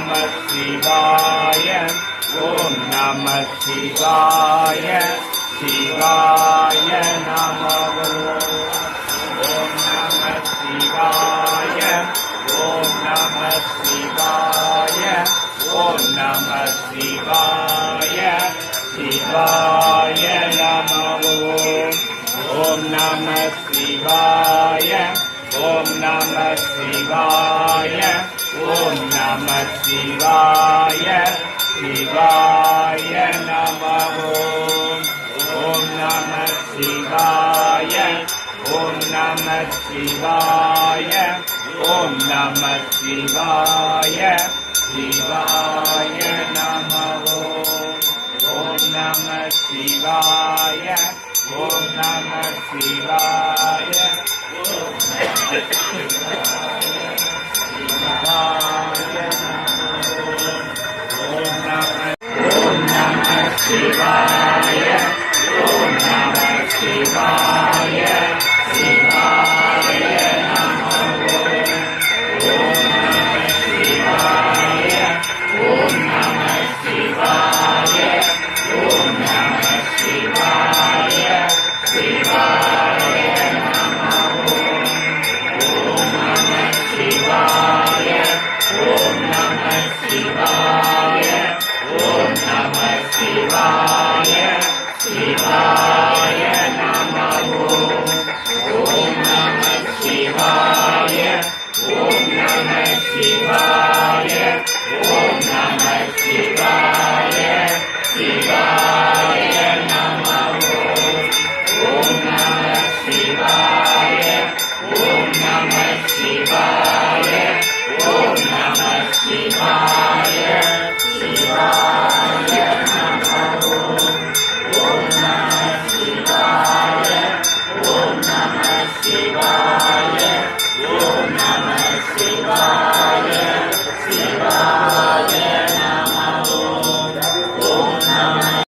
நம சிவாய ஓம் நம சிவாய சிவாய நம ஓம் நம சிவாய ஓம் நம சிவாய ஓம் நம சிவாய சிவாய நம ஓம் நம சிவாய ஓம் நம சிவாய ஓம் நம சிவாய சிவாய நம ஓம் நம சிவாய ஓம் நம சிவாய ஓம் நம சிவாய சிவாய நம ஓம் நம சிவாய ஓம் நம சிவாய சிவாய ஓம் நம சிவாய சிவாய